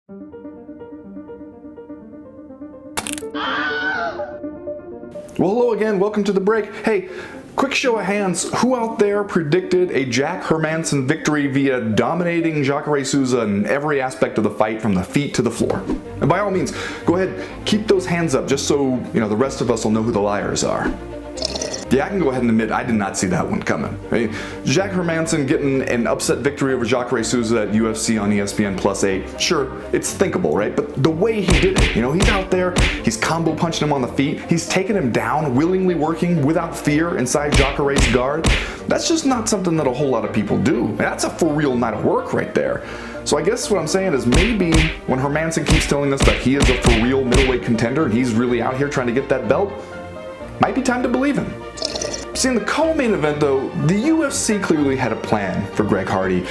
Well, hello again, welcome to the break. Hey, quick show of hands, who out there predicted a Jack Hermansson victory via dominating Jacare Souza in every aspect of the fight from the feet to the floor? And by all means, go ahead, keep those hands up just so, the rest of us will know who the liars are. Yeah, I can go ahead and admit I did not see that one coming. I mean, Jack Hermansson getting an upset victory over Jacare Souza at UFC on ESPN +8. Sure, it's thinkable, right? But the way he did it, he's out there, he's combo punching him on the feet, he's taking him down, willingly working without fear inside Jacare's guard. That's just not something that a whole lot of people do. That's a for real night of work right there. So I guess what I'm saying is maybe when Hermansson keeps telling us that he is a for real middleweight contender and he's really out here trying to get that belt, might be time to believe him. See, in the co-main event though, the UFC clearly had a plan for Greg Hardy.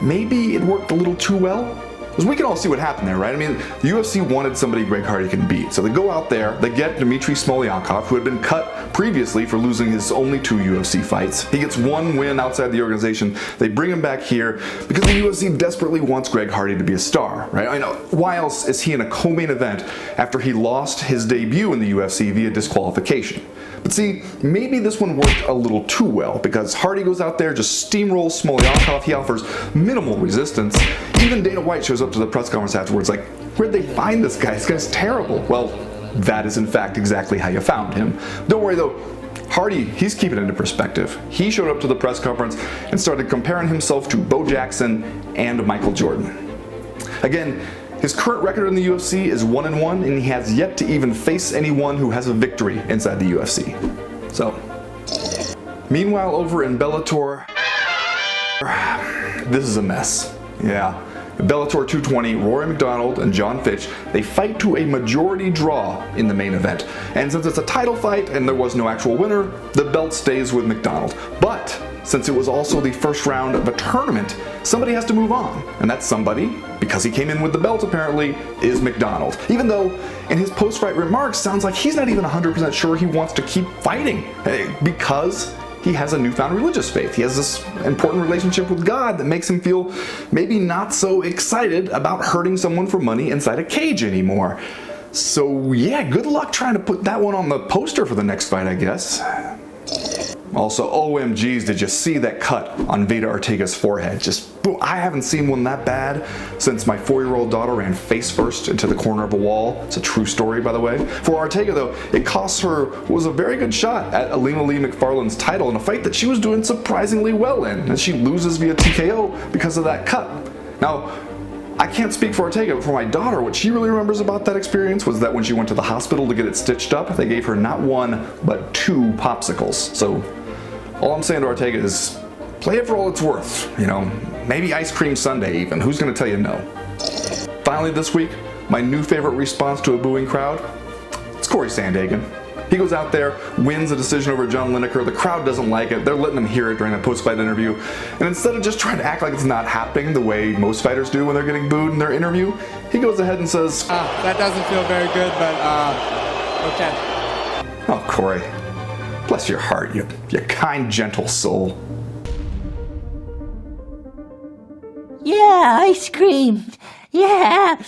Maybe it worked a little too well? Because we can all see what happened there, right? I mean, the UFC wanted somebody Greg Hardy can beat. So they go out there, they get Dmitry Smolyakov, who had been cut previously for losing his only 2 UFC fights. He gets 1 win outside the organization. They bring him back here because the UFC desperately wants Greg Hardy to be a star, right? I know, why else is he in a co-main event after he lost his debut in the UFC via disqualification? But see, maybe this one worked a little too well because Hardy goes out there, just steamrolls Smolyakov. He offers minimal resistance. Even Dana White shows up to the press conference afterwards like, where'd they find this guy? This guy's terrible. Well, that is in fact exactly how you found him. Don't worry though, Hardy, he's keeping it into perspective. He showed up to the press conference and started comparing himself to Bo Jackson and Michael Jordan. Again, his current record in the UFC is 1-1, and he has yet to even face anyone who has a victory inside the UFC. So, meanwhile over in Bellator, this is a mess. Yeah. Bellator 220, Rory McDonald and John Fitch, they fight to a majority draw in the main event. And since it's a title fight and there was no actual winner, the belt stays with McDonald. But since it was also the first round of a tournament, somebody has to move on. And that somebody, because he came in with the belt apparently, is McDonald. Even though in his post-fight remarks sounds like he's not even 100% sure he wants to keep fighting. Because he has a newfound religious faith. He has this important relationship with God that makes him feel maybe not so excited about hurting someone for money inside a cage anymore. So yeah, good luck trying to put that one on the poster for the next fight, I guess. Also, OMGs, did you see that cut on Veda Ortega's forehead? Just, I haven't seen one that bad since my 4-year-old daughter ran face first into the corner of a wall. It's a true story, by the way. For Ortega, though, it cost her what was a very good shot at Alina Lee McFarland's title in a fight that she was doing surprisingly well in, and she loses via TKO because of that cut. Now, I can't speak for Ortega, but for my daughter, what she really remembers about that experience was that when she went to the hospital to get it stitched up, they gave her not 1, but 2 popsicles. So, all I'm saying to Ortega is, play it for all it's worth, maybe ice cream sundae even, who's gonna tell you no? Finally this week, my new favorite response to a booing crowd, it's Corey Sandhagen. He goes out there, wins a decision over John Lineker, the crowd doesn't like it, they're letting him hear it during a post-fight interview, and instead of just trying to act like it's not happening the way most fighters do when they're getting booed in their interview, he goes ahead and says, that doesn't feel very good, but okay. Oh, Corey. Bless your heart, you kind, gentle soul. Yeah, ice cream. Yeah.